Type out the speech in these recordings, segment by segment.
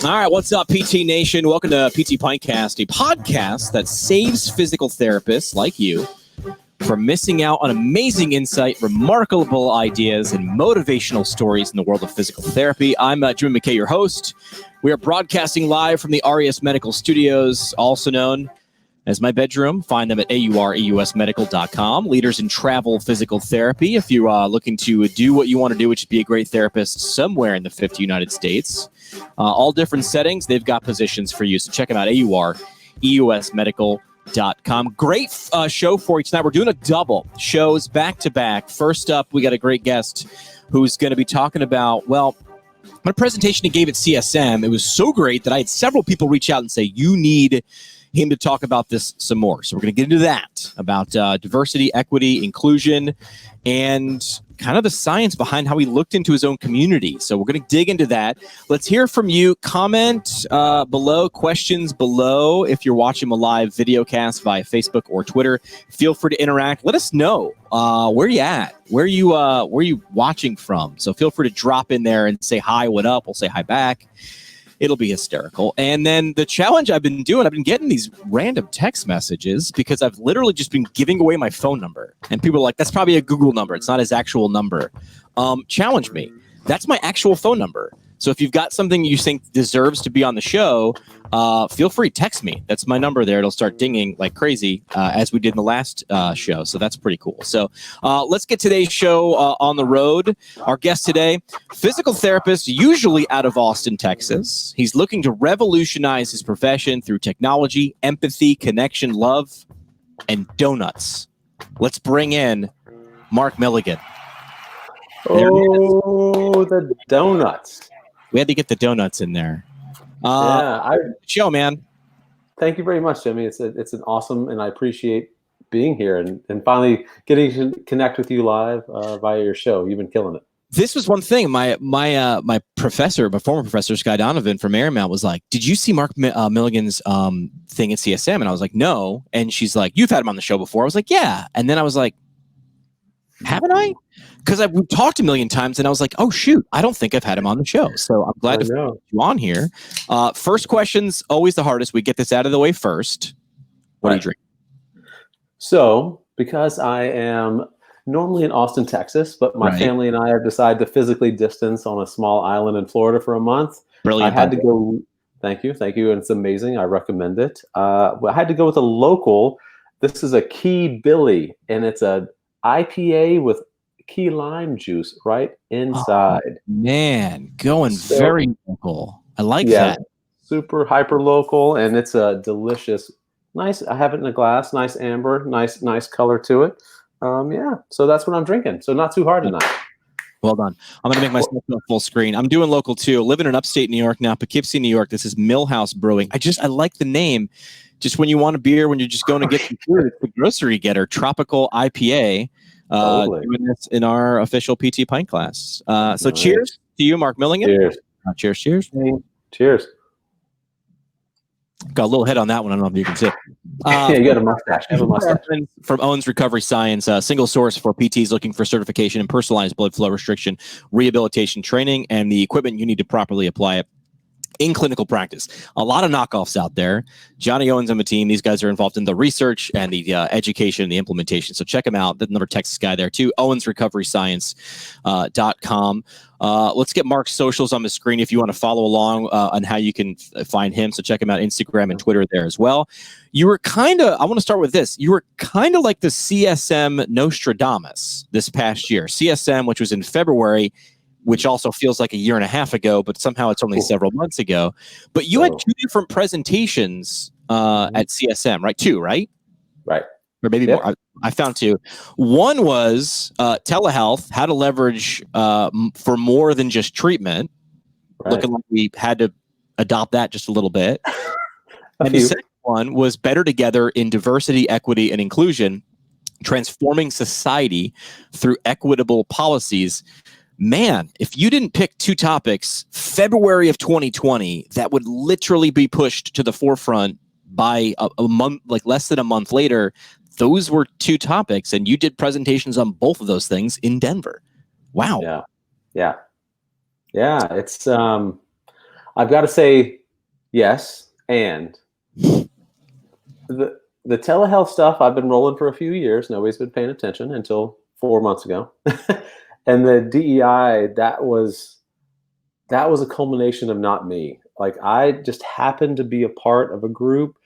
All right, what's up, PT Nation? Welcome to PT Pintcast, a podcast that saves physical therapists like you from missing out on amazing insight, remarkable ideas, and motivational stories in the world of physical therapy. I'm Jimmy McKay, your host. We are broadcasting live from the RES Medical Studios, also known as my bedroom. Find them at aureusmedical.com. Leaders in travel physical therapy. If you are looking to do what you want to do, which is be a great therapist somewhere in the 50 United States, all different settings, they've got positions for you. So check them out, aureusmedical.com. Great show for you tonight. We're doing a double shows back to back. First up, we got a great guest who's going to be talking about, well, my presentation he gave at CSM. It was so great that I had several people reach out and say, you need him to talk about this some more. So we're going to get into that, about diversity, equity, inclusion, and kind of the science behind how he looked into his own community. So we're going to dig into that. Let's hear from you. Comment below, questions below. If you're watching a live video cast via Facebook or Twitter, feel free to interact. Let us know where you at, where you watching from. So feel free to drop in there and say hi, what up? We'll say hi back. It'll be hysterical. And then the challenge I've been doing, I've been getting these random text messages because I've literally just been giving away my phone number. And people are like, that's probably a Google number. It's not his actual number. Challenge me. That's my actual phone number. So if you've got something you think deserves to be on the show, feel free, text me. That's my number there. It'll start dinging like crazy as we did in the last show. So that's pretty cool. So let's get today's show on the road. Our guest today, physical therapist, usually out of Austin, Texas. He's looking to revolutionize his profession through technology, empathy, connection, love, and donuts. Let's bring in Mark Milligan. Oh, the donuts. We had to get the donuts in there. Show, man. Thank you very much, Jimmy. It's an awesome, and I appreciate being here and finally getting to connect with you live via your show. You've been killing it. This was one thing. My professor, my former professor, Sky Donovan from Marymount, was like, "Did you see Mark Milligan's thing at CSM?" And I was like, "No." And she's like, "You've had him on the show before." I was like, "Yeah." And then I was like, haven't I? Because we've talked a million times, and I was like, oh, shoot, I don't think I've had him on the show. So I'm glad to have you on here. First question's always the hardest. We get this out of the way first. What do you drink? So, because I am normally in Austin, Texas, but my family and I have decided to physically distance on a small island in Florida for a month. Brilliant. I had to go. Thank you. And it's amazing. I recommend it. I had to go with a local. This is a Key Billy, and it's a IPA with key lime juice right inside. Oh, man, going very local. I like that. Super hyper local, and it's a delicious, nice. I have it in a glass, nice amber, nice color to it. So that's what I'm drinking. So not too hard tonight. Well done. I'm going to make myself full screen. I'm doing local too. Living in upstate New York now, Poughkeepsie, New York. This is Millhouse Brewing. I like the name. Just when you want a beer, when you're just going to get some food, it's the grocery getter, Tropical IPA. Doing this in our official PT Pint class. So cheers to you, Mark Milligan. Cheers. Cheers. Cheers. Got a little head on that one. I don't know if you can see it. You got a mustache. I have a mustache. From Owens Recovery Science, single source for PTs looking for certification in personalized blood flow restriction, rehabilitation training, and the equipment you need to properly apply it in clinical practice. A lot of knockoffs out there. Johnny Owens and the team, these guys are involved in the research and the education and the implementation. So check them out. Another Texas guy there too. OwensRecoveryScience.com. Let's get Mark's socials on the screen if you want to follow along on how you can find him. So check him out, Instagram and Twitter there as well. You were I want to start with this. You were kind of like the CSM Nostradamus this past year. CSM, which was in February, which also feels like a year and a half ago, but somehow it's only several months ago. But you had two different presentations at CSM, right? Two, right? Right. Or maybe more. I found two. One was telehealth, how to leverage for more than just treatment. Looking like we had to adopt that just a little bit. And the second one was better together in diversity, equity, and inclusion, transforming society through equitable policies. Man, if you didn't pick two topics, February of 2020, that would literally be pushed to the forefront by a month, like less than a month later. Those were two topics, and you did presentations on both of those things in Denver. Wow. Yeah. It's I've got to say yes, and the telehealth stuff I've been rolling for a few years. Nobody's been paying attention until 4 months ago, and the DEI that was a culmination of not me. Like I just happened to be a part of a group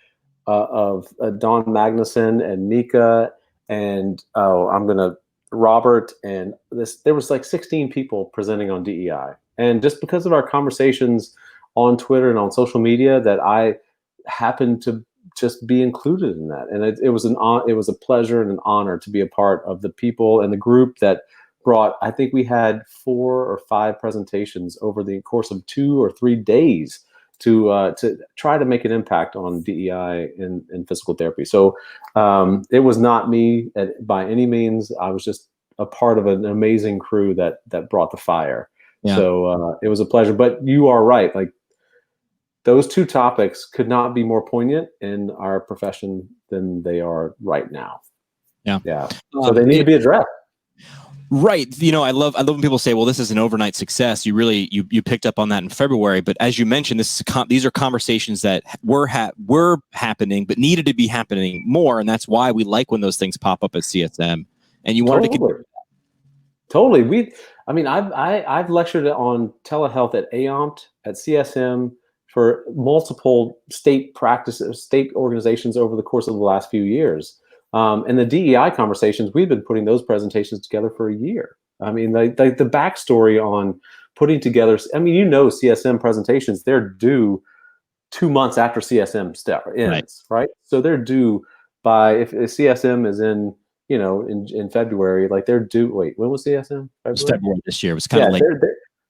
of Don Magnuson and Mika and Robert and this. There was like 16 people presenting on DEI, and just because of our conversations on Twitter and on social media, that I happened to just be included in that, and it was a pleasure and an honor to be a part of the people and the group that brought. I think we had 4 or 5 presentations over the course of 2 or 3 days to try to make an impact on DEI in physical therapy. So it was not me by any means. I was just a part of an amazing crew that brought the fire. Yeah. So it was a pleasure. But you are right. Like those 2 topics could not be more poignant in our profession than they are right now. Yeah. Yeah. So they need to be addressed. Right. I love when people say, well, this is an overnight success. You really, you picked up on that in February. But as you mentioned, these are conversations that were happening, but needed to be happening more. And that's why we like when those things pop up at CSM. And you wanted to continue that. Totally. I've lectured on telehealth at AOMT, at CSM, for multiple state organizations over the course of the last few years. And the DEI conversations, we've been putting those presentations together for a year. I mean, the backstory on putting together, CSM presentations, they're due 2 months after CSM ends, right? So they're due by, if CSM is in February, like they're due, when was CSM? February this year. It was kind of late.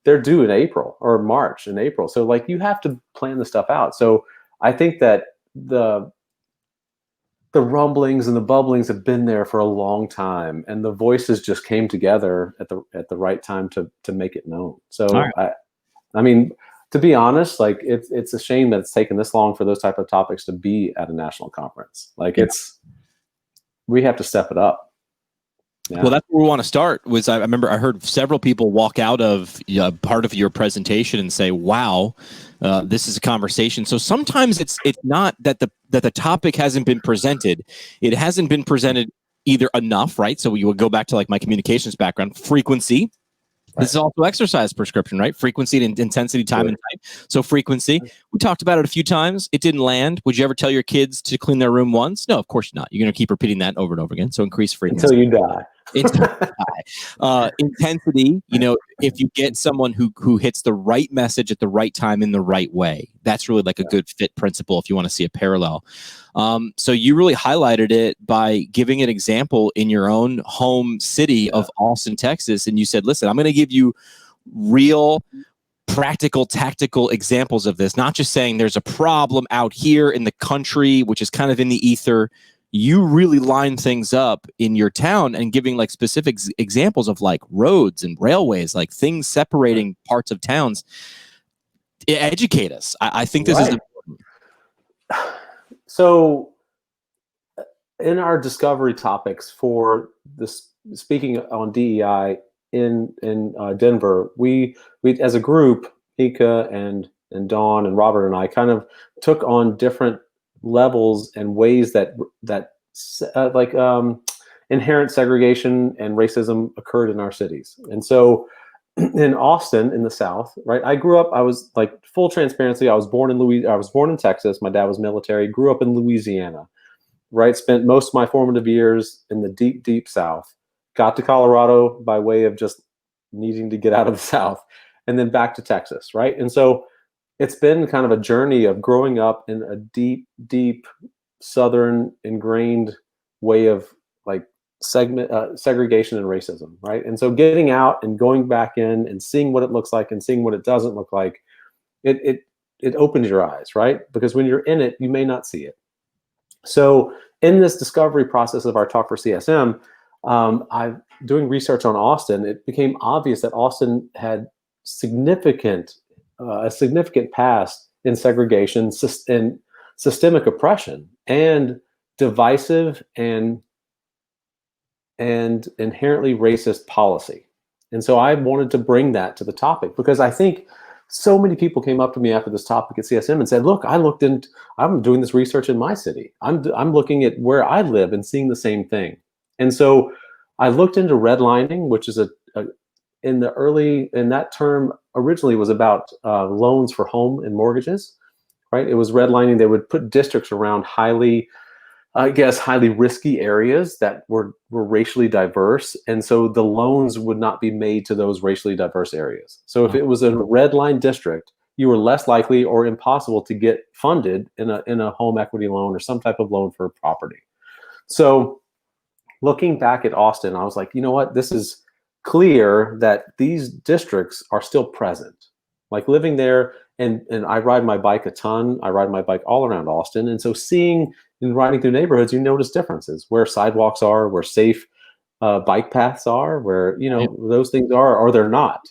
They're due in April or March in April. So like you have to plan the stuff out. So I think that the rumblings and the bubblings have been there for a long time, and the voices just came together at the right time to make it known. So right. I mean, to be honest, like it's a shame that it's taken this long for those type of topics to be at a national conference. Like we have to step it up. Yeah. Well, that's where we want to start. I remember I heard several people walk out of part of your presentation and say, "Wow, this is a conversation." So sometimes it's not that the topic hasn't been presented; it hasn't been presented either enough, right? So you would go back to like my communications background, frequency. Right. This is also exercise prescription, right? Frequency and intensity, time and type. So frequency, we talked about it a few times. It didn't land. Would you ever tell your kids to clean their room once? No, of course not. You're going to keep repeating that over and over again. So increase frequency until you die. Intensity, if you get someone who hits the right message at the right time in the right way, that's really like a good fit principle if you want to see a parallel. So you really highlighted it by giving an example in your own home city of Austin, Texas. And you said, listen, I'm going to give you real practical, tactical examples of this, not just saying there's a problem out here in the country, which is kind of in the ether. You really line things up in your town and giving like specific examples of like roads and railways, like things separating parts of towns. Educate us. I think this is important. So in our discovery topics for this, speaking on DEI in Denver, we as a group, Mika and Dawn and Robert and I kind of took on different levels and ways that inherent segregation and racism occurred in our cities. And so in Austin, in the South, right? I grew up, I was like, full transparency, I was born in Texas. My dad was military, grew up in Louisiana, right? Spent most of my formative years in the deep, deep South. Got to Colorado by way of just needing to get out of the South, and then back to Texas, right? And so it's been kind of a journey of growing up in a deep, deep Southern ingrained way of like segregation and racism, right? And so getting out and going back in and seeing what it looks like and seeing what it doesn't look like, it opens your eyes, right? Because when you're in it, you may not see it. So in this discovery process of our talk for CSM, I'm doing research on Austin. It became obvious that Austin had a significant past in segregation and systemic oppression and divisive and inherently racist policy. And so I wanted to bring that to the topic because I think So many people came up to me after this topic at CSM and said, "Look, I'm doing this research in my city. I'm looking at where I live and seeing the same thing." And so I looked into redlining, which is in that term originally was about loans for home and mortgages, right? It was redlining. They would put districts around highly risky areas that were racially diverse. And so the loans would not be made to those racially diverse areas. So if it was a red line district, you were less likely or impossible to get funded in a home equity loan or some type of loan for property. So looking back at Austin, I was like, you know what? This is clear that these districts are still present. Like living there, and I ride my bike a ton. I ride my bike all around Austin. And so seeing and riding through neighborhoods, you notice differences where sidewalks are, where safe bike paths are, where, those things are, or they're not.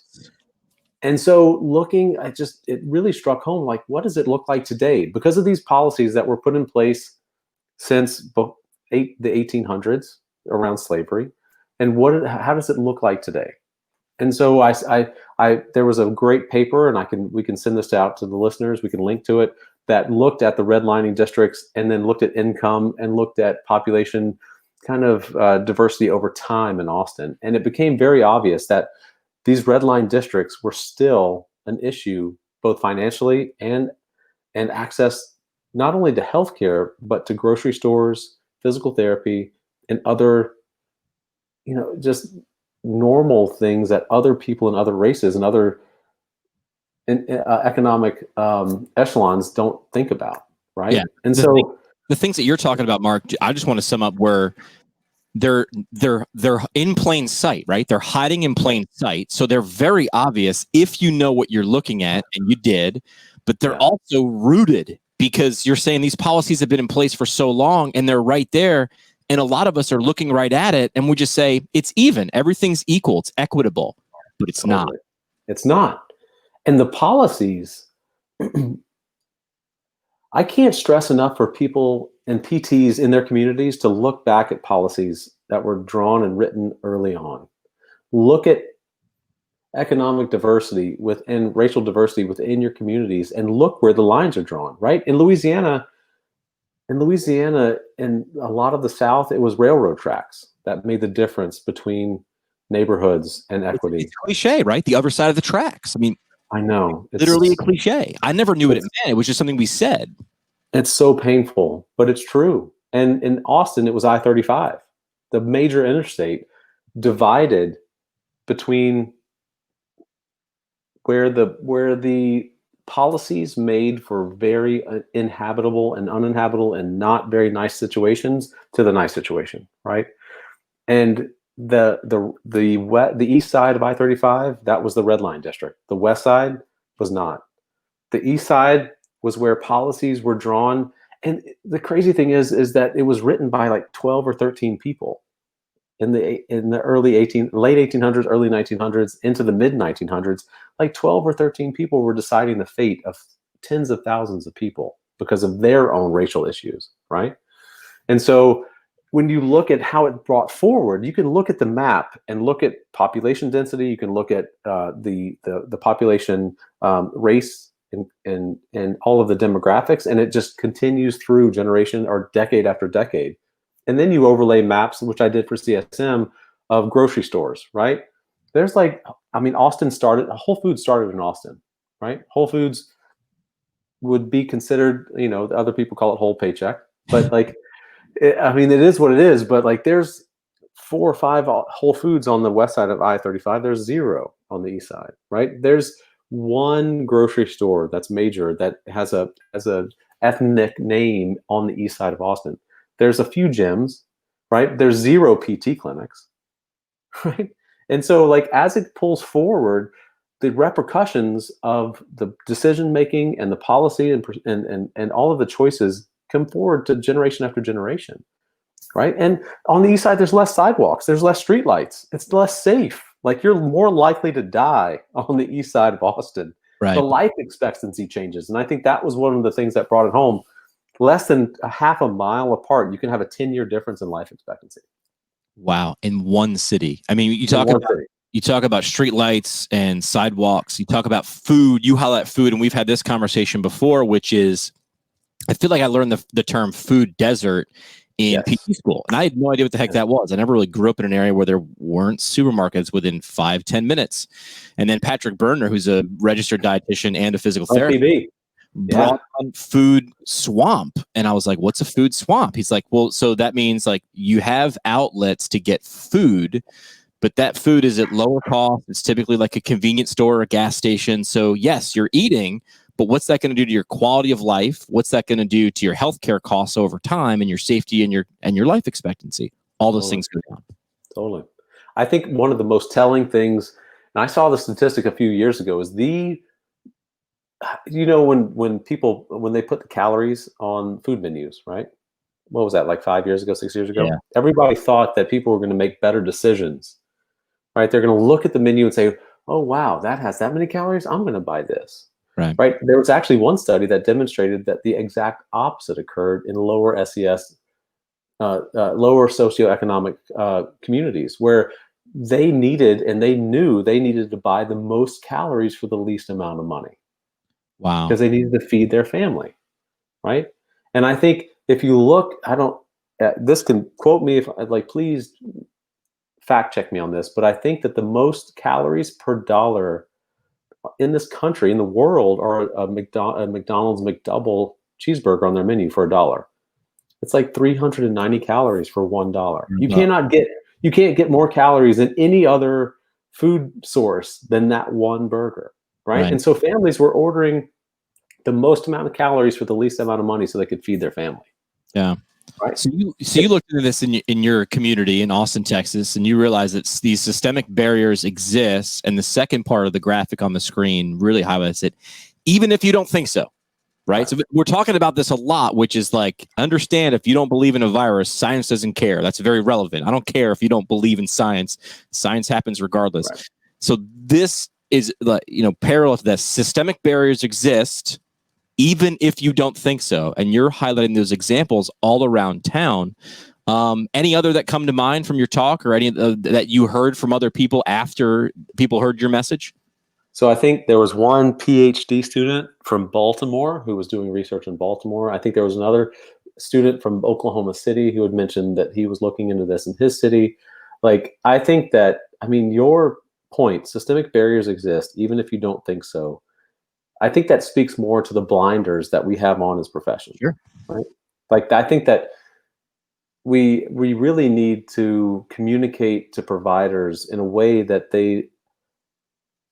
And so looking, it really struck home, like, what does it look like today? Because of these policies that were put in place since the 1800s around slavery, and how does it look like today? And so there was a great paper, and we can send this out to the listeners. We can link to it, that looked at the redlining districts and then looked at income and looked at population kind of diversity over time in Austin. And it became very obvious that these redline districts were still an issue, both financially and access not only to healthcare, but to grocery stores, physical therapy, and other, just normal things that other people and other races and other economic echelons don't think about, right? Yeah. And the things that you're talking about, Mark, I just want to sum up where they're in plain sight, right? They're hiding in plain sight, so they're very obvious if you know what you're looking at, and you did. But they're also rooted, because you're saying these policies have been in place for so long, and they're right there. And a lot of us are looking right at it, and we just say it's even, everything's equal, it's equitable, but it's not. It's not. And the policies, I can't stress enough for people and PTs in their communities to look back at policies that were drawn and written early on. Look at economic diversity and racial diversity within your communities, and look where the lines are drawn, right? In Louisiana, and a lot of the South, it was railroad tracks that made the difference between neighborhoods and equity. It's cliche, right? The other side of the tracks. I mean, I know. It's literally a cliche. I never knew what it meant. It was just something we said. It's so painful, but it's true. And in Austin, it was I-35, the major interstate, divided between where the policies made for very inhabitable and uninhabitable and not very nice situations to the nice situation, right? And the east side of I-35, that was the red line district. The west side was not. The east side was where policies were drawn. And the crazy thing is that it was written by like 12 or 13 people in the late 1800s, early 1900s, into the mid 1900s. Like 12 or 13 people were deciding the fate of tens of thousands of people because of their own racial issues, right? And so when you look at how it brought forward, you can look at the map and look at population density. You can look at the population race and all of the demographics, and it just continues through generation or decade after decade. And then you overlay maps, which I did for CSM, of grocery stores, right? There's Whole Foods started in Austin, right? Whole Foods would be considered, other people call it whole paycheck, but it is what it is. But like, there's 4 or 5 Whole Foods on the west side of I-35. There's 0 on the east side, right? There's one grocery store that's major that has a ethnic name on the east side of Austin. There's a few gyms, right? There's 0 PT clinics, right? And so like, as it pulls forward, the repercussions of the decision making and the policy and all of the choices come forward to generation after generation, right? And on the east side, there's less sidewalks, there's less streetlights, it's less safe. Like, you're more likely to die on the east side of Austin. Right. The life expectancy changes, and I think that was one of the things that brought it home. Less than a half a mile apart, you can have a 10-year difference in life expectancy. Wow, in one city. I mean, you talk about you talk about street lights and sidewalks. You talk about food. You highlight food, and we've had this conversation before, which is, I feel like I learned the term food desert in PE school, and I had no idea what the heck that was. I never really grew up in an area where there weren't supermarkets within 5-10 minutes. And then Patrick Berner, who's a registered dietitian and a physical therapist, brought on food swamp. And I was like, what's a food swamp? He's like, well, so that means like you have outlets to get food, but that food is at lower cost. It's typically like a convenience store or a gas station. So yes, you're eating, but what's that going to do to your quality of life? What's that going to do to your healthcare costs over time and your safety and your life expectancy? All those things go down. Totally. I think one of the most telling things, and I saw the statistic a few years ago, is when they put the calories on food menus, right? What was that, like 5 years ago, 6 years ago? Yeah. Everybody thought that people were going to make better decisions, right? They're going to look at the menu and say, oh, wow, that has that many calories. I'm going to buy this. Right. There was actually one study that demonstrated that the exact opposite occurred in lower SES, lower socioeconomic communities, where they needed and they knew they needed to buy the most calories for the least amount of money. Wow. Because they needed to feed their family. Right. And I think if you look, this can quote me if I'd like, please fact check me on this, but I think that the most calories per dollar in this country, in the world, are a McDonald's McDouble cheeseburger on their menu for $1. It's like 390 calories for $1. You can't get more calories than any other food source than that one burger, right? And so families were ordering the most amount of calories for the least amount of money so they could feed their family. Yeah. Right. So you looked into this in your community in Austin, Texas, and you realize that these systemic barriers exist. And the second part of the graphic on the screen really highlights it, even if you don't think so. Right. So we're talking about this a lot, which is like, understand, if you don't believe in a virus, science doesn't care. That's very relevant. I don't care if you don't believe in science. Science happens regardless. Right. So this is, parallel to this. Systemic barriers exist, even if you don't think so. And you're highlighting those examples all around town. Any other that come to mind from your talk, or any that you heard from other people after people heard your message? So I think there was one PhD student from Baltimore who was doing research in Baltimore. I think there was another student from Oklahoma City who had mentioned that he was looking into this in his city. Like, I think that, your point, systemic barriers exist, even if you don't think so. I think that speaks more to the blinders that we have on as professionals. Sure. Right? Like, I think that we really need to communicate to providers in a way that they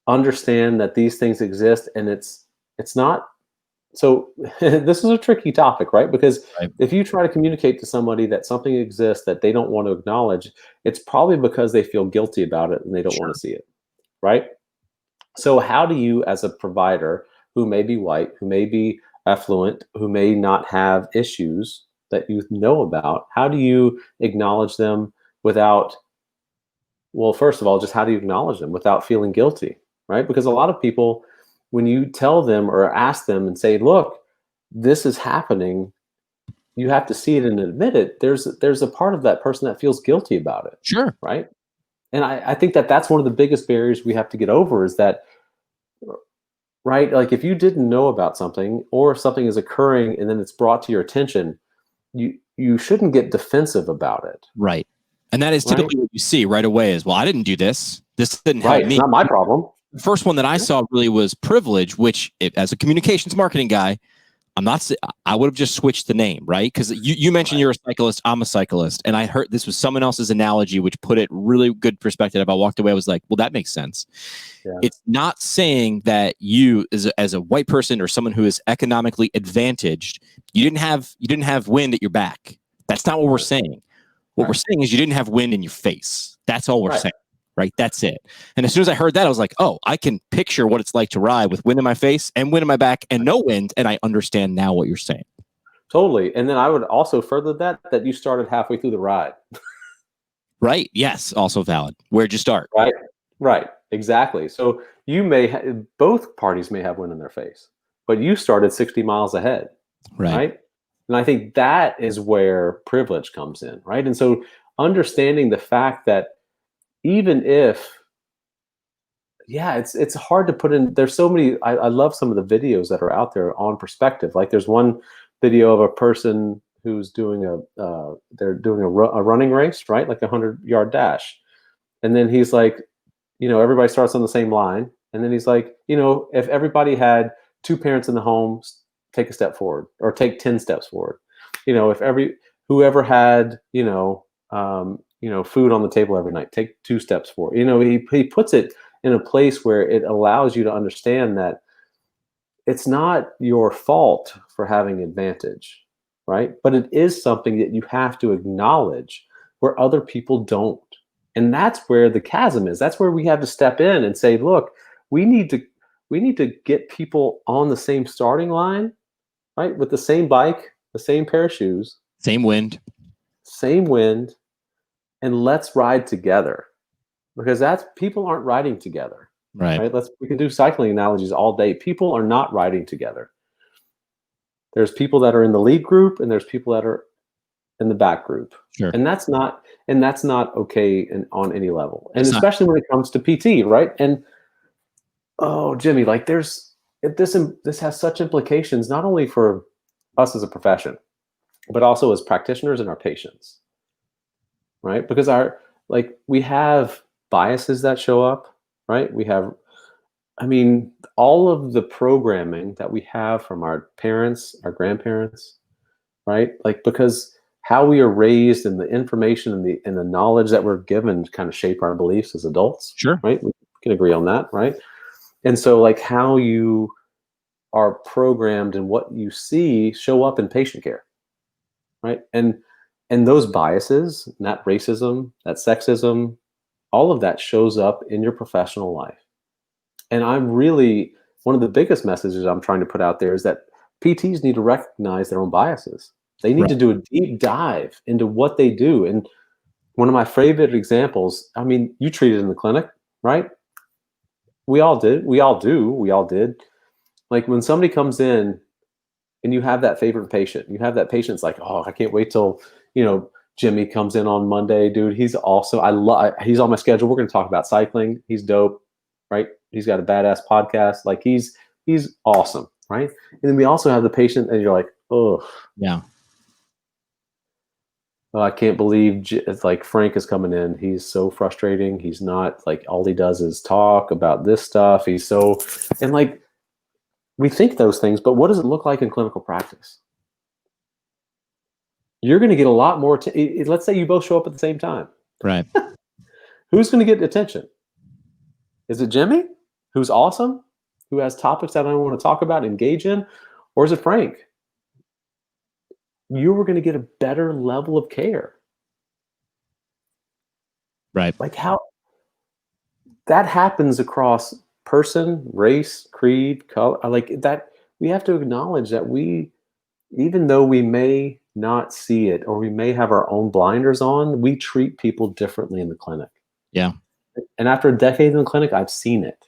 understand that these things exist, and it's not. So this is a tricky topic, right? Because if you try to communicate to somebody that something exists that they don't want to acknowledge, it's probably because they feel guilty about it and they don't want to see it, right? So how do you, as a provider who may be white, who may be affluent, who may not have issues that you know about, how do you acknowledge them without, well, first of all, just how do you acknowledge them without feeling guilty, right? Because a lot of people, when you tell them or ask them and say, look, this is happening, you have to see it and admit it. There's a part of that person that feels guilty about it. Sure. Right. And I think that that's one of the biggest barriers we have to get over, is that, right, like, if you didn't know about something, or if something is occurring and then it's brought to your attention, you shouldn't get defensive about it. Right. And that is typically what you see right away is, well, I didn't do this. This didn't help me. It's not my problem. The first one that I saw really was privilege, which, as a communications marketing guy, I would have just switched the name, right? Because you mentioned you're a cyclist, I'm a cyclist, and I heard this was someone else's analogy, which put it really good perspective. I walked away, I was like, well, that makes sense. Yeah. It's not saying that you, as a white person or someone who is economically advantaged, you didn't have wind at your back. That's not what we're saying. What we're saying is you didn't have wind in your face. That's all we're saying. Right. That's it. And as soon as I heard that, I was like, oh, I can picture what it's like to ride with wind in my face and wind in my back and no wind. And I understand now what you're saying. Totally. And then I would also further that you started halfway through the ride. Right. Yes. Also valid. Where'd you start? Right. Exactly. So both parties may have wind in their face, but you started 60 miles ahead. Right. And I think that is where privilege comes in. Right. And so understanding the fact that even if yeah, it's hard to put in. There's so many. I love some of the videos that are out there on perspective. Like there's one video of a person who's doing they're doing a running race, right? Like 100-yard dash. And then he's like, everybody starts on the same line. And then he's like, if everybody had two parents in the home, take a step forward or take 10 steps forward. If whoever had, food on the table every night, take 2 steps forward. He puts it in a place where it allows you to understand that it's not your fault for having advantage, right? But it is something that you have to acknowledge where other people don't. And that's where the chasm is. That's where we have to step in and say, look, we need to get people on the same starting line, right? With the same bike, the same pair of shoes, same wind, and let's ride together. Because people aren't riding together. right? We can do cycling analogies all day. People are not riding together. There's people that are in the lead group and there's people that are in the back group. Sure. And that's not okay on any level. And It's especially when it comes to PT, right? And oh, Jimmy, like this has such implications not only for us as a profession, but also as practitioners and our patients. Right? Because we have biases that show up, right? All of the programming that we have from our parents, our grandparents, right? Because how we are raised and the information and the knowledge that we're given kind of shape our beliefs as adults. Sure. Right? We can agree on that, right? And so how you are programmed and what you see show up in patient care, right? And those biases, that racism, that sexism, all of that shows up in your professional life. And one of the biggest messages I'm trying to put out there is that PTs need to recognize their own biases. They need to do a deep dive into what they do. And one of my favorite examples, you treated in the clinic, right? We all did. We all do. We all did. Like when somebody comes in and you have that favorite patient, that's like, oh, I can't wait till, Jimmy comes in on Monday, dude. He's awesome. He's on my schedule. We're going to talk about cycling. He's dope, right? He's got a badass podcast. Like he's awesome, right? And then we also have the patient and you're like, oh, yeah. Oh, I can't believe it's like Frank is coming in. He's so frustrating. He's not all he does is talk about this stuff. And we think those things, but what does it look like in clinical practice? You're going to get a lot more. Let's say you both show up at the same time. Right. Who's going to get attention? Is it Jimmy, who's awesome, who has topics that I want to talk about, engage in? Or is it Frank? You were going to get a better level of care. Right. How that happens across person, race, creed, color, that. We have to acknowledge that even though we may not see it or we may have our own blinders on, we treat people differently in the clinic. Yeah. And after a decade in the clinic, I've seen it.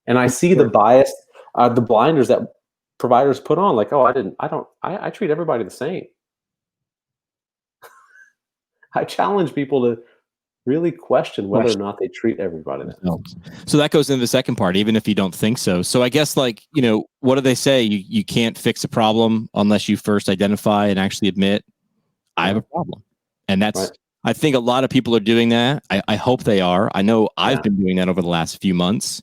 And I see the bias, the blinders that providers put on, I treat everybody the same. I challenge people to really question whether or not they treat everybody that way. So that goes into the second part, even if you don't think so. So I guess what do they say? You can't fix a problem unless you first identify and actually admit I have a problem. And that's, right. I think a lot of people are doing that. I hope they are. I know I've been doing that over the last few months.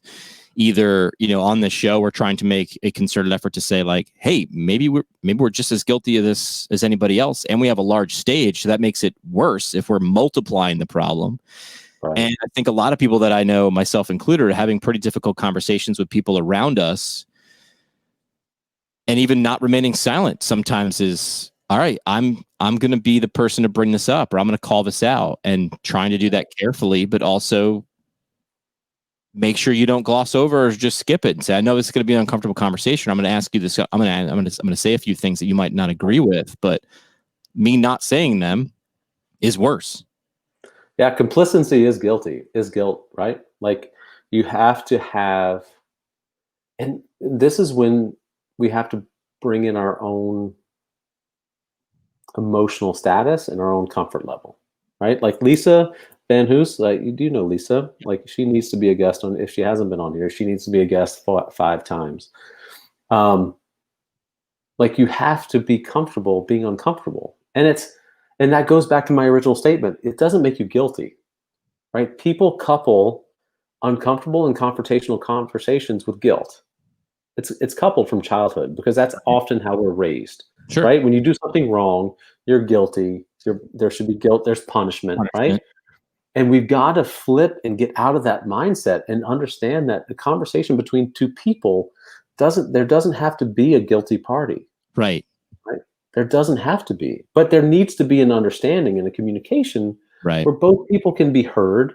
Either, on the show, we're trying to make a concerted effort to say hey, maybe we're just as guilty of this as anybody else. And we have a large stage. So that makes it worse if we're multiplying the problem. Right. And I think a lot of people that I know, myself included, are having pretty difficult conversations with people around us. And even not remaining silent sometimes is, all right, I'm going to be the person to bring this up, or I'm going to call this out, and trying to do that carefully, but also make sure you don't gloss over or just skip it and say, I know this is going to be an uncomfortable conversation. I'm going to ask you this. I'm going to say a few things that you might not agree with, but me not saying them is worse. Yeah. Complicity is guilt, right? You have to have, and this is when we have to bring in our own emotional status and our own comfort level, right? Lisa Van Hoos, like you do know Lisa, like she needs to be a guest on, if she hasn't been on here, she needs to be a guest 5 times. Like you have to be comfortable being uncomfortable. And that goes back to my original statement. It doesn't make you guilty, right? People couple uncomfortable and confrontational conversations with guilt. It's coupled from childhood because that's often how we're raised, Sure. right? When you do something wrong, you're guilty. There should be guilt. There's punishment, right? And we've got to flip and get out of that mindset and understand that the conversation between two people there doesn't have to be a guilty party. Right. Right. There doesn't have to be, but there needs to be an understanding and a communication Right. where both people can be heard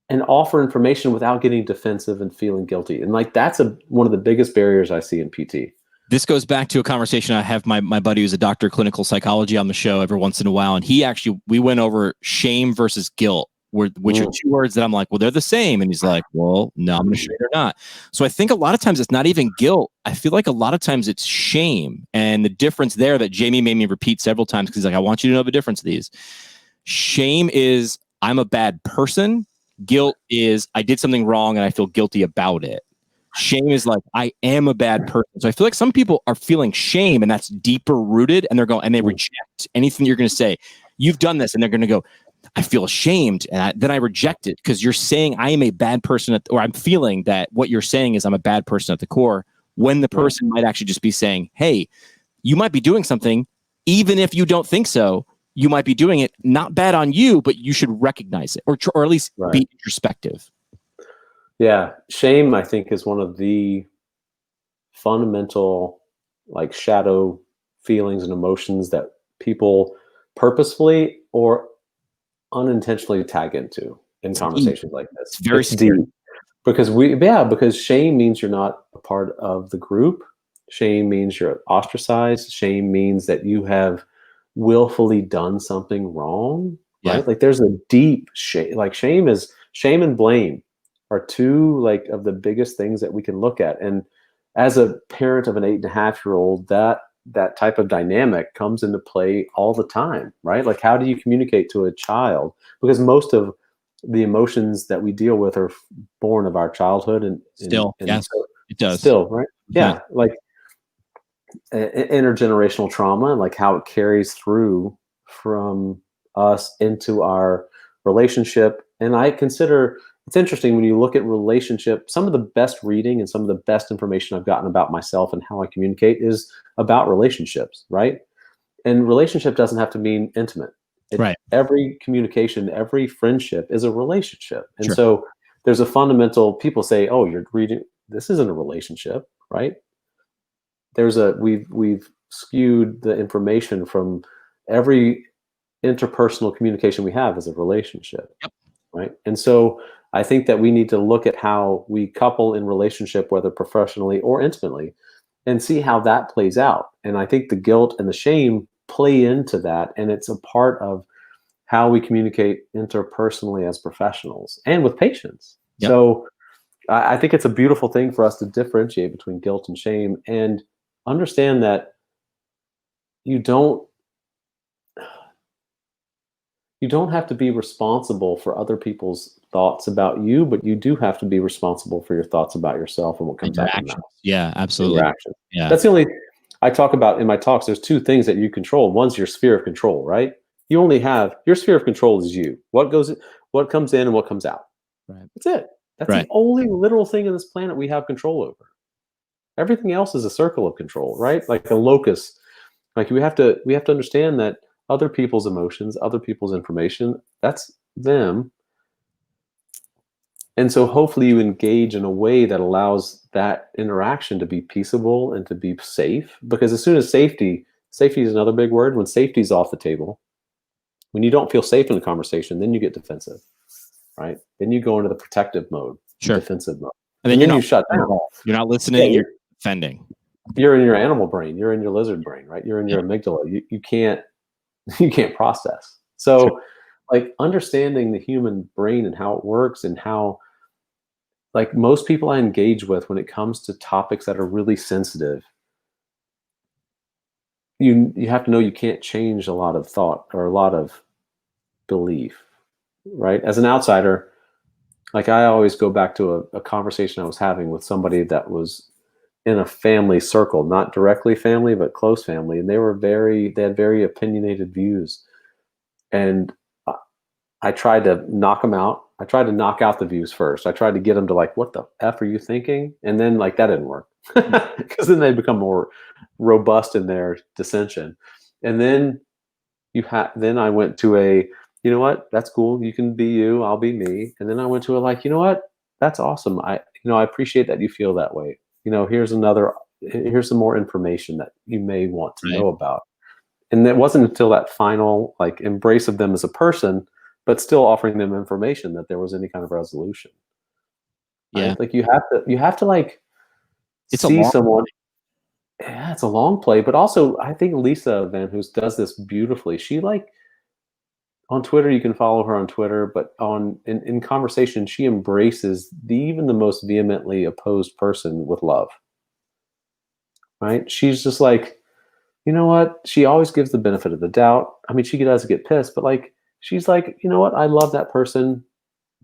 and offer information without getting defensive and feeling guilty. And like that's one of the biggest barriers I see in PT. This goes back to a conversation I have my buddy who's a doctor of clinical psychology on the show every once in a while. And we went over shame versus guilt, which are two words that I'm like, well, they're the same. And he's like, well, no, I'm going to show you they're not. So I think a lot of times it's not even guilt. I feel like a lot of times it's shame. And the difference there that Jamie made me repeat several times, because he's like, I want you to know the difference of these. Shame is I'm a bad person. Guilt is I did something wrong and I feel guilty about it. Shame is like, I am a bad person. So I feel like some people are feeling shame and that's deeper rooted and they reject anything you're going to say. You've done this and they're going to go, I feel ashamed. And then I reject it because you're saying I am a bad person or I'm feeling that what you're saying is I'm a bad person at the core when the person might actually just be saying, hey, you might be doing something, even if you don't think so, you might be doing it, not bad on you, but you should recognize it or at least be introspective. Yeah. Shame, I think, is one of the fundamental like shadow feelings and emotions that people purposefully or unintentionally tag into in conversations like this. It's very deep because shame means you're not a part of the group. Shame means you're ostracized. Shame means that you have willfully done something wrong, right? Like there's a deep shame. Like shame and blame are two like of the biggest things that we can look at. And as a parent of an 8.5-year-old, that type of dynamic comes into play all the time, right? Like how do you communicate to a child? Because most of the emotions that we deal with are born of our childhood and yes, it does. Still, right? Yeah. Like intergenerational trauma and like how it carries through from us into our relationship. And I consider it's interesting when you look at relationship, some of the best reading and some of the best information I've gotten about myself and how I communicate is about relationships, right? And relationship doesn't have to mean intimate. Every communication, every friendship is a relationship. And so there's a fundamental, people say, oh, you're reading, this isn't a relationship, right? We've skewed the information from every interpersonal communication we have as a relationship, right? And so I think that we need to look at how we couple in relationship, whether professionally or intimately, and see how that plays out. And I think the guilt and the shame play into that, and it's a part of how we communicate interpersonally as professionals and with patients. So I think it's a beautiful thing for us to differentiate between guilt and shame and understand that you don't have to be responsible for other people's thoughts about you, but you do have to be responsible for your thoughts about yourself and what comes out of your mouth. Yeah, absolutely. Yeah. That's the only I talk about in my talks. There's two things that you control. One's your sphere of control, right? You only have your sphere of control is you. What comes in and what comes out. Right. That's it. That's the only literal thing on this planet we have control over. Everything else is a circle of control, right? Like a locus. Like we have to understand that other people's emotions, other people's information, that's them. And so hopefully you engage in a way that allows that interaction to be peaceable and to be safe. Because as soon as safety is another big word, when safety is off the table, when you don't feel safe in a conversation, then you get defensive, right? Then you go into the protective mode, defensive mode. And then you shut down. You're not listening, you're defending. You're in your animal brain, you're in your lizard brain, right? You're in your amygdala. You can't process. So like understanding the human brain and how it works and how like most people I engage with when it comes to topics that are really sensitive, you have to know you can't change a lot of thought or a lot of belief. right? As an outsider, like I always go back to a conversation I was having with somebody that was in a family circle, not directly family, but close family. And they had very opinionated views. And I I tried to knock them out. I tried to knock out the views first. I tried to get them to like, what the F are you thinking? And then like that didn't work because then they become more robust in their dissension. And then then I went to you know what, that's cool. You can be you, I'll be me. And then I went to a like, you know what, that's awesome. I appreciate that you feel that way. Here's some more information that you may want to Right. know about. And it wasn't until that final like embrace of them as a person, but still offering them information that there was any kind of resolution. Yeah. Right? Like you have to like It's a see long. someone. Yeah, it's a long play, but also I think Lisa Van Hoos does this beautifully. She like on Twitter, you can follow her on Twitter, but in conversation, she embraces even the most vehemently opposed person with love. Right? She's just like, you know what? She always gives the benefit of the doubt. I mean, she does get pissed, but like she's like, you know what? I love that person.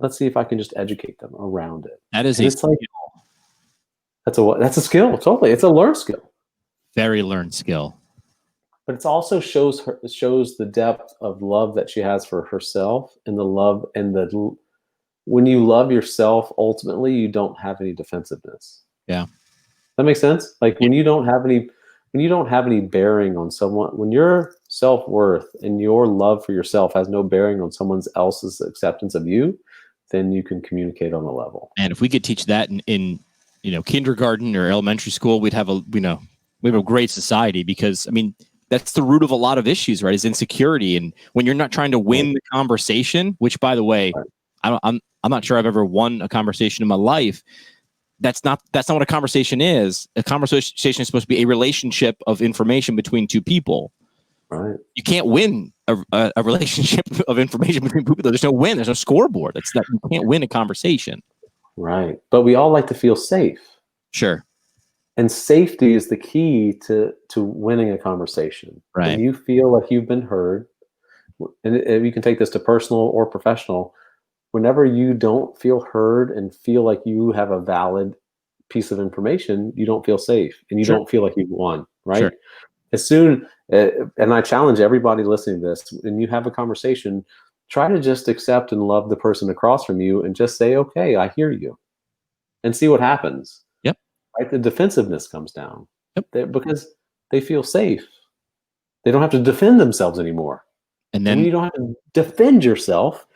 Let's see if I can just educate them around it. That is And a it's like that's a skill. Totally, it's a learned skill. very learned skill. But it also shows the depth of love that she has for herself, and the love and when you love yourself, ultimately you don't have any defensiveness. Yeah. That makes sense. Like when you don't have any bearing on someone, when your self-worth and your love for yourself has no bearing on someone else's acceptance of you, then you can communicate on a level. And if we could teach that in kindergarten or elementary school, we'd have a great society, because I mean that's the root of a lot of issues, right? Is insecurity. And when you're not trying to win the conversation, which by the way, Right. I'm not sure I've ever won a conversation in my life. That's not what a conversation is. A conversation is supposed to be a relationship of information between two people. Right. You can't win a relationship of information between people. There's no win. There's no scoreboard. You can't win a conversation. Right. But we all like to feel safe. Sure. And safety is the key to winning a conversation. Right. When you feel like you've been heard, and you can take this to personal or professional, whenever you don't feel heard and feel like you have a valid piece of information, you don't feel safe and you Sure. don't feel like you've won, right? Sure. As soon, and I challenge everybody listening to this, when you have a conversation, try to just accept and love the person across from you and just say, okay, I hear you, and see what happens. Yep. Right? The defensiveness comes down. Yep. Because they feel safe. They don't have to defend themselves anymore. And when then you don't have to defend yourself,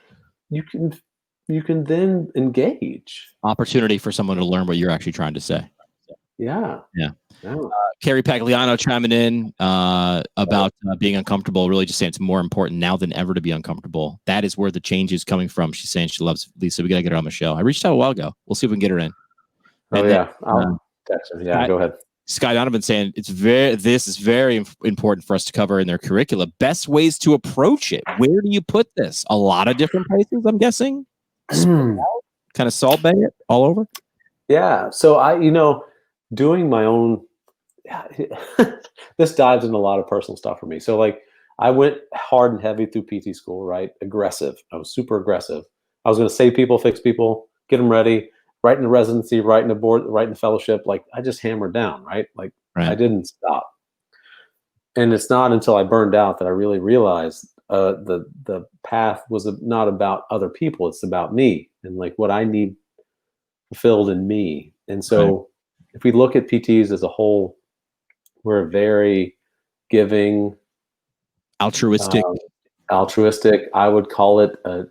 you can then engage. opportunity for someone to learn what you're actually trying to say. Yeah. Yeah. Yeah. Carrie Pagliano chiming in about being uncomfortable, really just saying it's more important now than ever to be uncomfortable. That is where the change is coming from. She's saying she loves Lisa. We got to get her on the show. I reached out a while ago. We'll see if we can get her in. Oh, And yeah. then, I'll text her. Yeah, go ahead. Scott Donovan saying this is very important for us to cover in their curricula. Best ways to approach it. Where do you put this? A lot of different places, I'm guessing. Kind of salt bay it all over. Yeah. So doing my own, this dives into a lot of personal stuff for me. So like I went hard and heavy through PT school, right? Aggressive. I was super aggressive. I was going to save people, fix people, get them ready, right in the residency, right in the board, right in the fellowship. Like I just hammered down, right? Like I didn't stop. And it's not until I burned out that I really realized the path was not about other people. It's about me and like what I need fulfilled in me. And so if we look at PTs as a whole, we're very giving, altruistic. I would call it an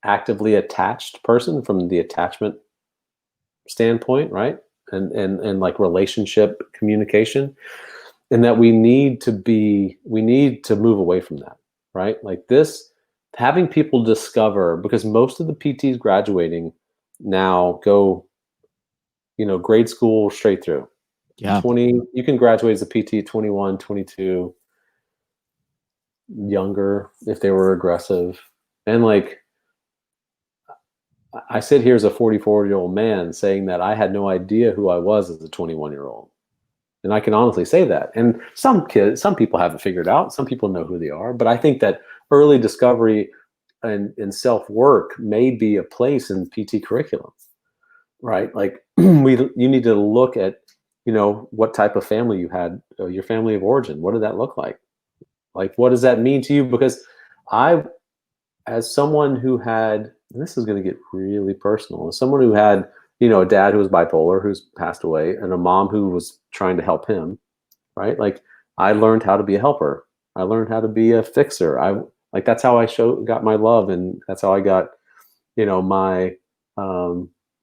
actively attached person from the attachment standpoint, right? And like relationship communication, and that we need to move away from that, right? Like this, having people discover, because most of the PTs graduating now go, grade school straight through. Yeah. You can graduate as a PT 21, 22, younger if they were aggressive. And like, I sit here as a 44-year-old man saying that I had no idea who I was as a 21-year-old. And I can honestly say that. And some people haven't figured out. Some people know who they are. But I think that early discovery and self-work may be a place in PT curriculum, right? Like you need to look at, what type of family you had, your family of origin. What did that look like? Like, what does that mean to you? Because I, as someone who had, and this is going to get really personal, as someone who had, a dad who was bipolar, who's passed away, and a mom who was trying to help him, right? Like, I learned how to be a helper. I learned how to be a fixer. That's how I got my love, and that's how I got, my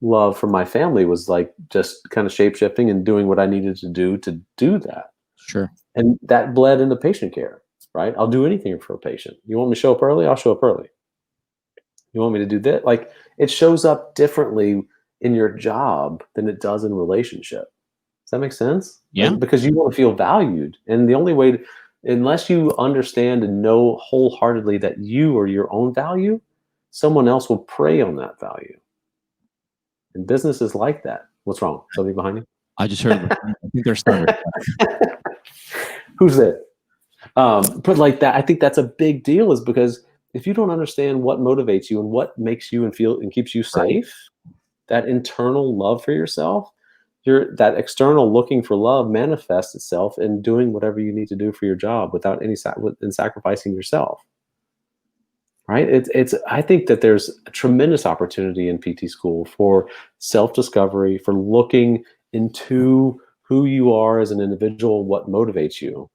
love from my family, was like just kind of shape shifting and doing what I needed to do that. Sure. And that bled into patient care, right? I'll do anything for a patient. You want me to show up early? I'll show up early. You want me to do that? Like, it shows up differently in your job than it does in relationship. Does that make sense? Yeah. Like, because you want to feel valued. And the only way, unless you understand and know wholeheartedly that you are your own value, someone else will prey on that value. And business is like that. What's wrong? Somebody behind you? I just heard. I think there's thunder. Who's there? But like that, I think that's a big deal, is because if you don't understand what motivates you and what makes you and feel and keeps you safe, that internal love for yourself, that external looking for love manifests itself in doing whatever you need to do for your job without any sacrificing yourself. Right? I think that there's a tremendous opportunity in PT school for self-discovery, for looking into who you are as an individual, what motivates you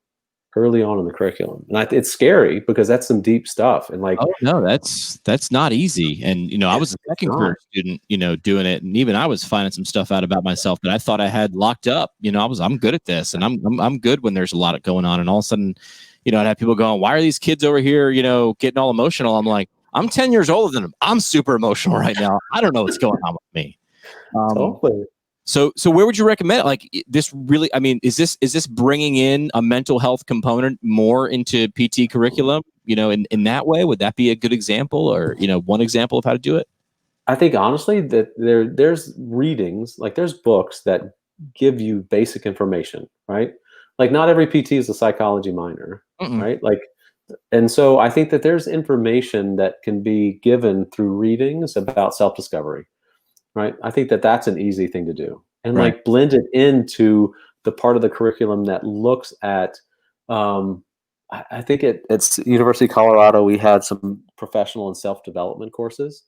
early on in the curriculum. And it's scary because that's some deep stuff. And like, oh no, that's not easy. And I was a second career student, doing it, and even I was finding some stuff out about myself that I thought I had locked up. I'm good at this, and I'm good when there's a lot going on, and all of a sudden, I'd have people going, "Why are these kids over here, getting all emotional?" I'm like, I'm 10 years older than them. I'm super emotional right now. I don't know what's going on with me. Totally. So where would you recommend it? Like, this really, I mean, is this bringing in a mental health component more into PT curriculum, in that way? Would that be a good example, or, one example of how to do it? I think honestly that there's readings, like there's books that give you basic information, right? Like, not every PT is a psychology minor, right? Like, and so I think that there's information that can be given through readings about self-discovery, right? I think that that's an easy thing to do, and like blend it into the part of the curriculum that looks at, I think it's University of Colorado, we had some professional and self-development courses.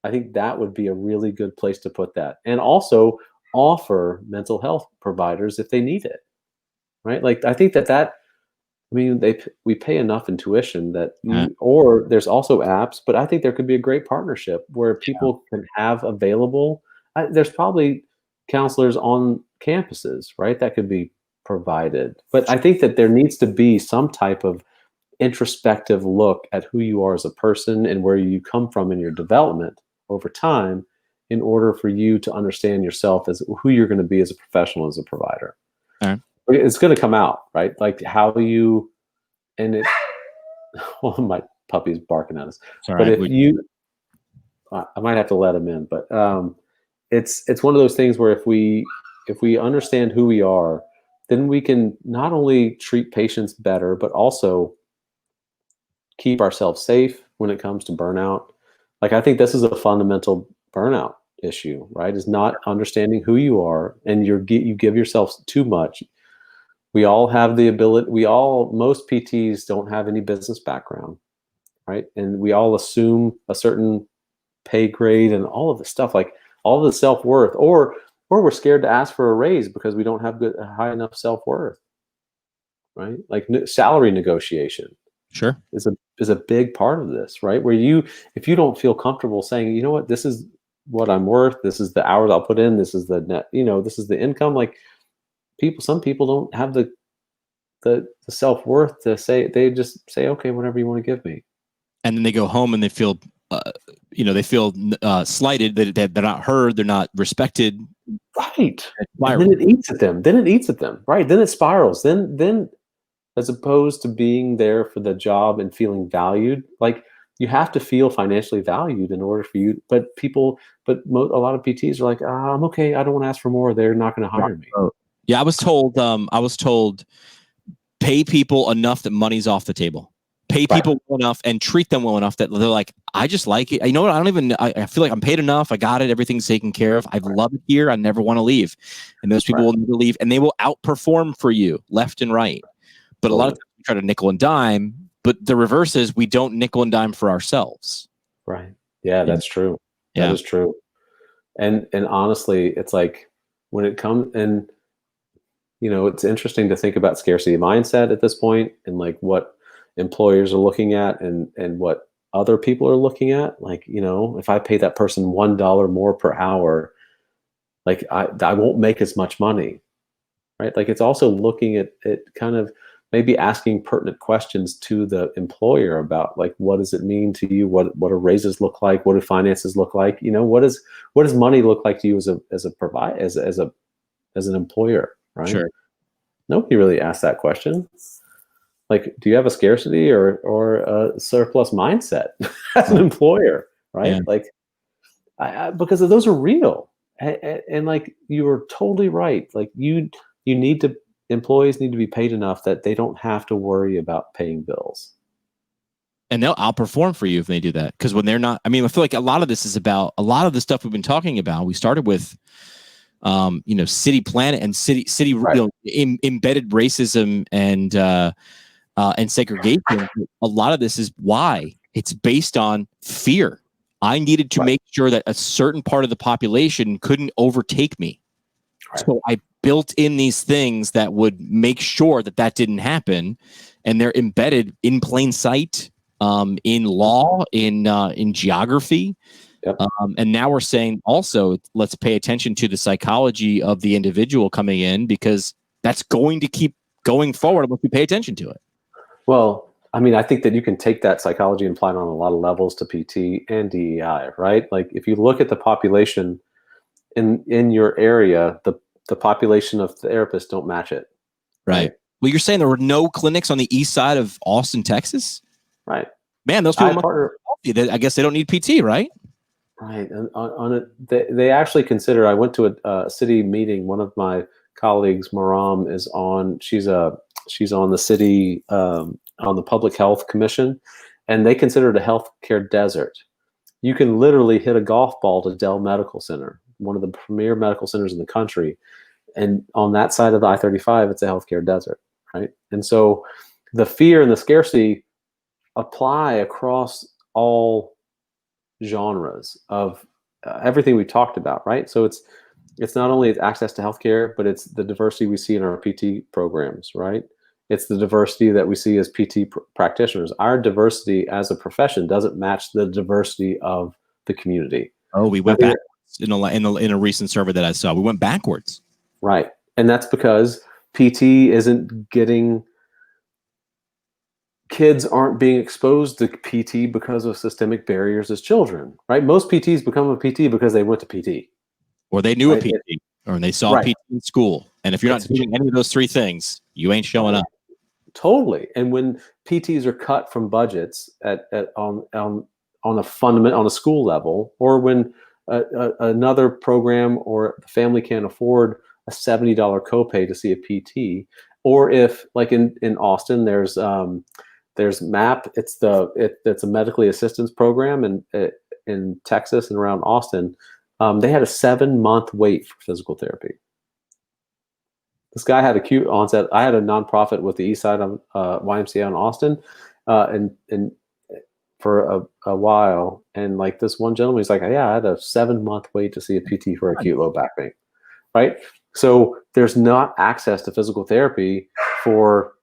I think that would be a really good place to put that, and also offer mental health providers if they need it, right? Like, I think that I mean, we pay enough in tuition that or there's also apps, but I think there could be a great partnership where people can have available. There's probably counselors on campuses, right? That could be provided. But I think that there needs to be some type of introspective look at who you are as a person and where you come from in your development over time, in order for you to understand yourself as who you're going to be as a professional, as a provider. It's going to come out, right? Like how you, and it, well, my puppy's barking at us. But if you, I might have to let him in, but it's one of those things where if we understand who we are, then we can not only treat patients better, but also keep ourselves safe when it comes to burnout. Like, I think this is a fundamental burnout issue, right? Is not understanding who you are, and you give yourself too much. We all have the ability, most PTs don't have any business background, right? And we all assume a certain pay grade and all of the stuff, like all of the self-worth, or we're scared to ask for a raise because we don't have high enough self-worth, right? Like salary negotiation is a big part of this, right? Where if you don't feel comfortable saying, you know what, this is what I'm worth, this is the hours I'll put in, this is the net, this is the income, like, some people don't have the self-worth to say, they just say, okay, whatever you want to give me. And then they go home and they feel, slighted, that they're not heard, they're not respected. Right. And then it eats at them. Right. Then it spirals. Then as opposed to being there for the job and feeling valued, like, you have to feel financially valued in order for you. But a lot of PTs are like, I'm okay, I don't want to ask for more. They're not going to hire me. Yeah, I was told, pay people enough that money's off the table. pay people well enough and treat them well enough that they're like, I just like it. You know what? I feel like I'm paid enough. I got it. Everything's taken care of. I love it here. I never want to leave. And those people will never leave, and they will outperform for you left and right. But a lot of times we try to nickel and dime, but the reverse is we don't nickel and dime for ourselves. Right. Yeah, that's true. Yeah. That is true. And honestly, it's like when it comes, and it's interesting to think about scarcity mindset at this point, and like what employers are looking at, and what other people are looking at. Like, if I pay that person $1 more per hour, like I won't make as much money, right? Like, it's also looking at kind of maybe asking pertinent questions to the employer about, like, what does it mean to you? What do raises look like? What do finances look like? What does money look like to you as an employer, right? Sure. Nobody really asked that question. Like, do you have a scarcity or a surplus mindset as an employer, right? Yeah. Like, because those are real, and like, you were totally right. Like, employees need to be paid enough that they don't have to worry about paying bills. And they'll outperform for you if they do that. Because when they're not, I mean, I feel like a lot of this is about a lot of the stuff we've been talking about. We started with, city planet and city, embedded racism and segregation. A lot of this is why it's based on fear. I needed to make sure that a certain part of the population couldn't overtake me. Right. So I built in these things that would make sure that didn't happen, and they're embedded in plain sight, in law, in geography. Yep. And now we're saying also, let's pay attention to the psychology of the individual coming in, because that's going to keep going forward unless we pay attention to it. Well, I mean, I think that you can take that psychology and apply it on a lot of levels to PT and DEI, right? Like, if you look at the population in your area, the population of therapists don't match it. Right. Well, you're saying there were no clinics on the east side of Austin, Texas? Right. Man, those people I guess they don't need PT, right? Right. And they actually consider, I went to a city meeting. One of my colleagues, Maram, is on, she's on the city, on the Public Health Commission, and they consider it a healthcare desert. You can literally hit a golf ball to Dell Medical Center, one of the premier medical centers in the country. And on that side of the I-35, it's a healthcare desert, right? And so the fear and the scarcity apply across all genres of everything we talked about, right? So it's not only access to healthcare, but it's the diversity we see in our PT programs, right? It's the diversity that we see as PT practitioners. Our diversity as a profession doesn't match the diversity of the community. Oh, we went backwards in a recent survey that I saw. We went backwards. Right. And that's because PT isn't getting, kids aren't being exposed to PT because of systemic barriers as children, right? Most PTs become a PT because they went to PT. Or they knew a PT, or they saw a PT in school. And if you're not doing any of those three things, you ain't showing up. Totally. And when PTs are cut from budgets on a school level, or when another program or the family can't afford a $70 copay to see a PT, or if, like in Austin, there's MAP. It's a medically assistance program, and in Texas and around Austin, they had a 7-month wait for physical therapy. This guy had acute onset. I had a nonprofit with the East Side of YMCA in Austin, and for a while, and like this one gentleman, he's like, yeah, I had a 7-month wait to see a PT for acute low back pain, right? So there's not access to physical therapy for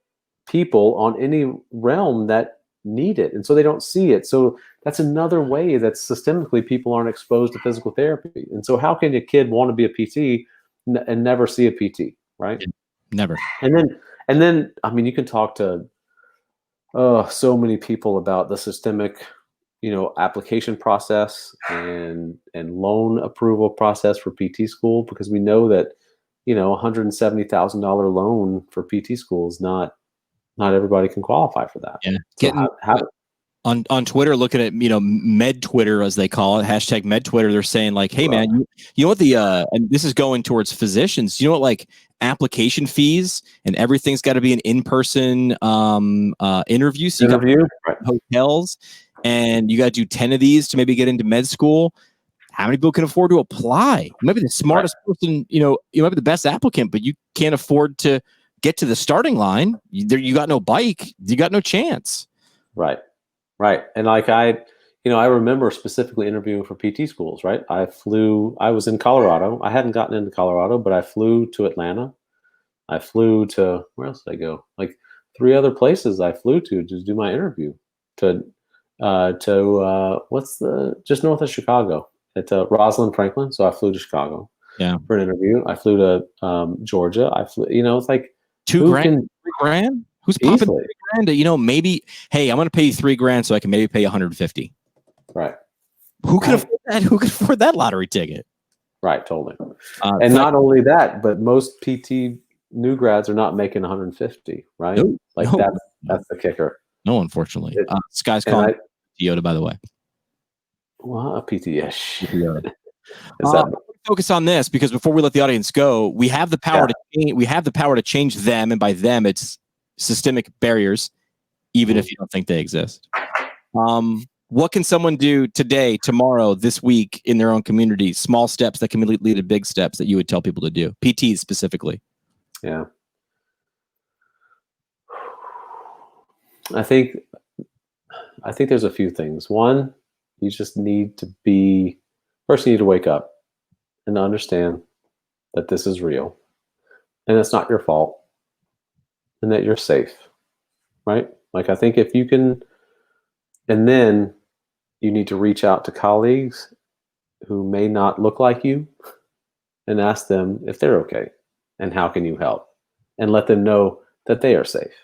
people on any realm that need it, and so they don't see it. So that's another way that systemically people aren't exposed to physical therapy. And so how can a kid want to be a PT and never see a PT, right? Never. And then I mean, you can talk to so many people about the systemic, application process and loan approval process for PT school, because we know that $170,000 loan for PT school is not everybody can qualify for that. Yeah. So on Twitter, looking at med Twitter, as they call it, hashtag med Twitter, they're saying like, hey man, you know what and this is going towards physicians. You know what, like, application fees, and everything's got to be an in-person interview. So you got hotels, and you got to do 10 of these to maybe get into med school. How many people can afford to apply? You might be the smartest person, you might be the best applicant, but you can't afford to get to the starting line. You got no bike. You got no chance. Right. And like I remember specifically interviewing for PT schools, right? I was in Colorado. I hadn't gotten into Colorado, but I flew to Atlanta. I flew to, where else did I go? Like 3 other places I flew to do my interview to just north of Chicago at Rosalind Franklin. So I flew to Chicago for an interview. I flew to Georgia. I flew, it's like $2,000, $3,000. Who's popping $3,000? Maybe, hey, I'm going to pay you $3,000 so I can maybe pay $150. Right. Who can afford that? Who can afford that lottery ticket? Right. Totally. And not only that, but most PT new grads are not making 150. Right. That's the kicker. No, unfortunately. Sky's calling Toyota, by the way. Well, a PT-ish. Focus on this, because before we let the audience go, we have the power to change. We have the power to change them, and by them, it's systemic barriers, even if you don't think they exist. What can someone do today, tomorrow, this week in their own community? Small steps that can lead to big steps that you would tell people to do. PTs specifically. Yeah. I think there's a few things. One, you just need to first you need to wake up and understand that this is real and it's not your fault and that you're safe, right? Like, I think if you can, and then you need to reach out to colleagues who may not look like you and ask them if they're okay and how can you help, and let them know that they are safe,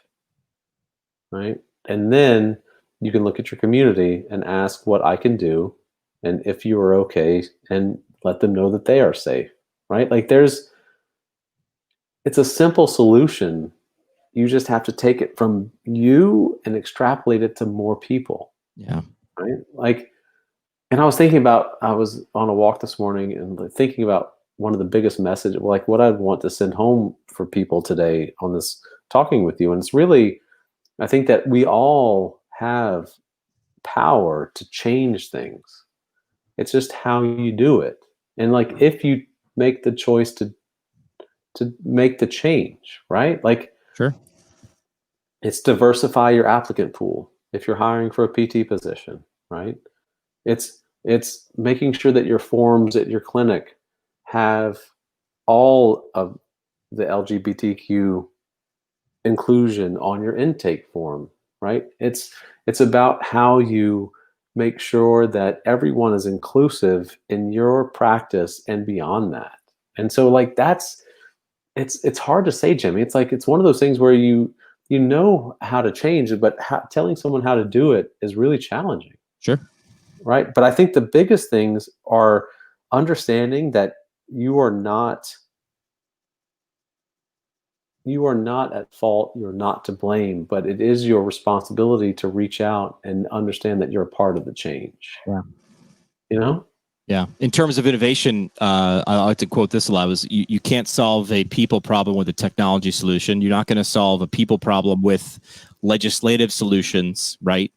right? And then you can look at your community and ask what I can do and if you are okay, and let them know that they are safe, right? Like, it's a simple solution. You just have to take it from you and extrapolate it to more people. Yeah. Right. Like, and I was on a walk this morning and thinking about one of the biggest messages, like what I'd want to send home for people today on this talking with you. And it's really, I think that we all have power to change things. It's just how you do it. And like, if you make the choice to make the change, right? Like, sure. It's diversify your applicant pool. If you're hiring for a PT position, right? It's making sure that your forms at your clinic have all of the LGBTQ inclusion on your intake form, right? It's about how you make sure that everyone is inclusive in your practice and beyond that. And so, like, it's hard to say, Jimmy. It's like, it's one of those things where you know how to change it, but telling someone how to do it is really challenging. Sure. Right. But I think the biggest things are understanding that you are not at fault. You're not to blame, but it is your responsibility to reach out and understand that you're a part of the change. Yeah. Yeah. In terms of innovation, I like to quote this a lot: was you can't solve a people problem with a technology solution. You're not going to solve a people problem with legislative solutions, right?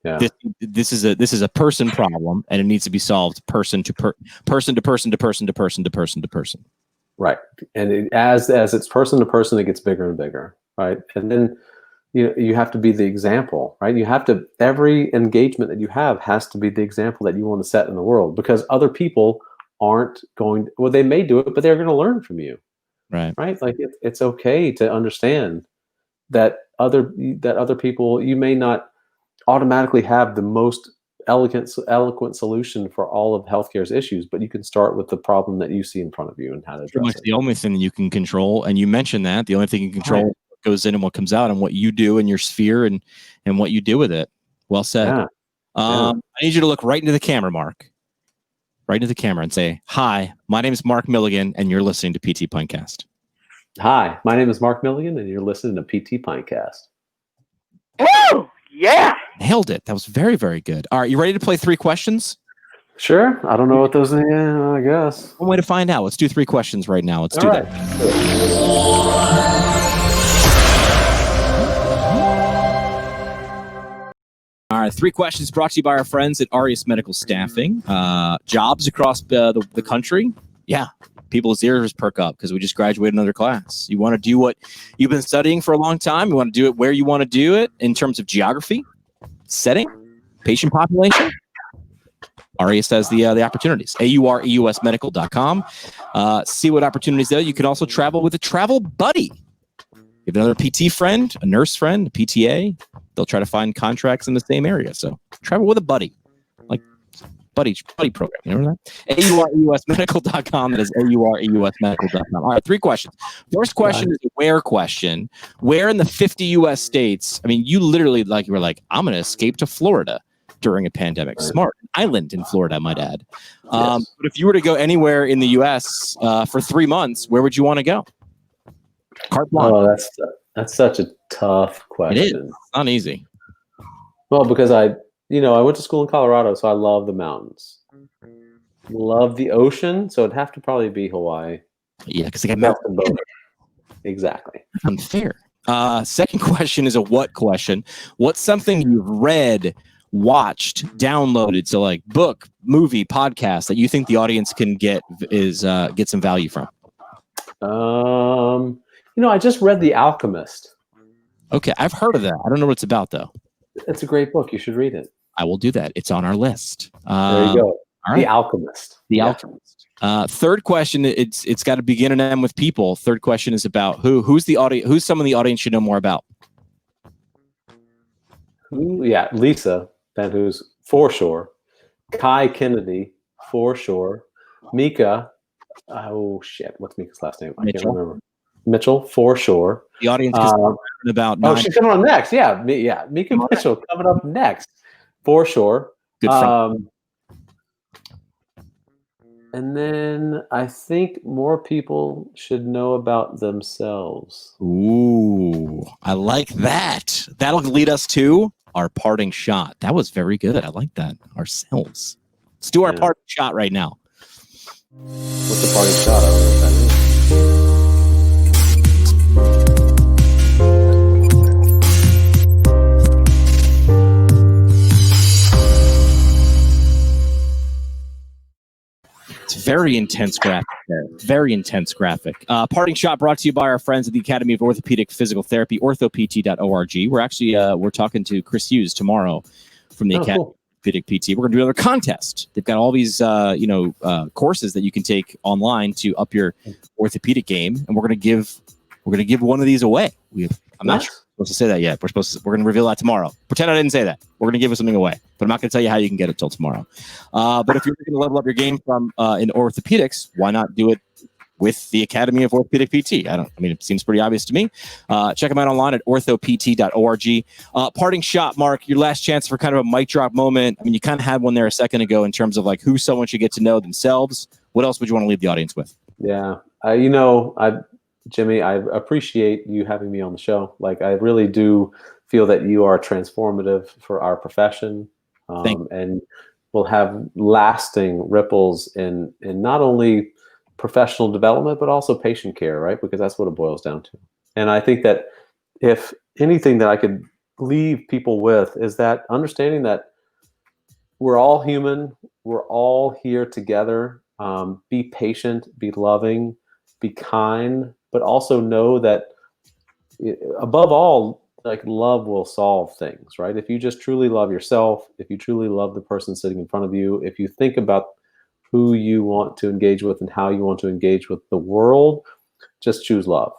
Yeah. This is a person problem, and it needs to be solved person to person to person to person to person to person to person. Right. And as it's person to person, it gets bigger and bigger, right? And then you have to be the example, right? You have to, every engagement that you have has to be the example that you want to set in the world, because other people aren't going, well, they may do it, but they're going to learn from you. Right. Right. Like, it's okay to understand that other people, you may not automatically have the most eloquent solution for all of healthcare's issues, but you can start with the problem that you see in front of you and how to address it. The only thing that you can control, and you mentioned that, the only thing you can control what goes in and what comes out, and what you do in your sphere and what you do with it. Well said. Yeah. I need you to look right into the camera, Mark. Right into the camera and say, "Hi, my name is Mark Milligan, and you're listening to PT Pintcast." Hi, my name is Mark Milligan, and you're listening to PT Pintcast. Woo! Yeah. Nailed it. That was very, very good. All right, you ready to play 3 questions? Sure. I don't know what those are. Yeah, I guess. One way to find out. Let's do 3 questions right now. Let's do that. right, 3 questions brought to you by our friends at Arias Medical Staffing. Jobs across the country. Yeah, people's ears perk up because we just graduated another class. You want to do what you've been studying for a long time. You want to do it where you want to do it in terms of geography, setting, patient population. Arias has the opportunities. AUREUSmedical.com. See what opportunities there. You can also travel with a travel buddy. You have another PT friend, a nurse friend, a PTA. They'll try to find contracts in the same area. So travel with a buddy, like buddy program. You know that? AUREUSmedical.com. That is AUREUSmedical.com. All right, 3 questions. First question is a where question. Where in the 50 U.S. states? I mean, you literally you were like, I'm going to escape to Florida during a pandemic. Smart. Island in Florida, I might add. Yes. But if you were to go anywhere in the U.S. For 3 months, where would you want to go? Carte blanche. Oh, that's such a tough question. It is. It's not easy. Well, because I went to school in Colorado, so I love the mountains. Love the ocean, so it'd have to probably be Hawaii. Yeah, because they got mountains. Exactly. Unfair. Second question is a what question. What's something you've read, watched, downloaded, so like book, movie, podcast that you think the audience can get some value from? I just read The Alchemist. Okay, I've heard of that. I don't know what it's about though. It's a great book. You should read it. I will do that. It's on our list. There you go. Right. The Alchemist. The Alchemist. Third question. It's got to begin and end with people. Third question is about who's the audience. Who's someone the audience should know more about? Yeah, Lisa, who's for sure. Kai Kennedy, for sure. Mika. Oh shit! What's Mika's last name? I can't remember. Mitchell, for sure. The audience is about. She's coming on next. Yeah, Mika Mitchell coming up next, for sure. Good friend. And then I think more people should know about themselves. Ooh, I like that. That'll lead us to our parting shot. That was very good. I like that. Ourselves. Let's do our parting shot right now. What's the parting shot? I don't know what that is. It's very intense graphic there. Very intense graphic. Parting shot brought to you by our friends at the Academy of Orthopedic Physical Therapy, orthopt.org. We're actually we're talking to Chris Hughes tomorrow from the Academy of Orthopedic PT. We're going to do another contest. They've got all these courses that you can take online to up your orthopedic game, and we're going to give one of these away. I'm not sure supposed to say that yet. We're going to reveal that tomorrow. Pretend I didn't say that. We're going to give something away, but I'm not going to tell you how you can get it till tomorrow. But if you're going to level up your game from in orthopedics, why not do it with the Academy of Orthopedic PT? It seems pretty obvious to me. Check them out online at orthopt.org. Parting shot, Mark, your last chance for kind of a mic drop moment. I mean, you kind of had one there a second ago in terms of like who someone should get to know themselves. What else would you want to leave the audience with? Yeah. Jimmy, I appreciate you having me on the show. Like, I really do feel that you are transformative for our profession, and will have lasting ripples in not only professional development, but also patient care, right? Because that's what it boils down to. And I think that if anything that I could leave people with is that understanding that we're all human, we're all here together. Be patient, be loving, be kind, but also know that above all, like, love will solve things, right? If you just truly love yourself, if you truly love the person sitting in front of you, if you think about who you want to engage with and how you want to engage with the world, just choose love.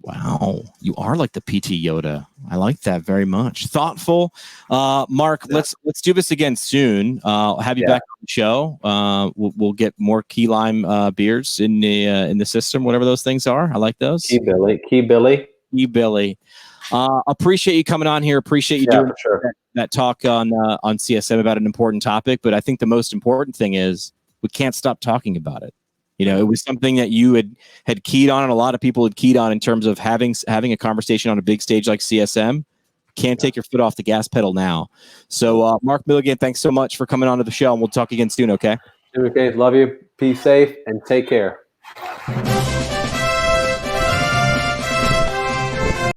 Wow, you are like the PT Yoda. I like that very much. Thoughtful, Mark. Yeah. Let's do this again soon. I'll have you back on the show. We'll get more key lime beers in the system, whatever those things are. I like those. Key Billy. Appreciate you coming on here. Appreciate you doing that talk on CSM about an important topic. But I think the most important thing is we can't stop talking about it. It was something that you had keyed on, and a lot of people had keyed on in terms of having a conversation on a big stage like CSM. Can't take your foot off the gas pedal now. So, Mark Milligan, thanks so much for coming on to the show, and we'll talk again soon, okay? Okay, love you. Be safe and take care.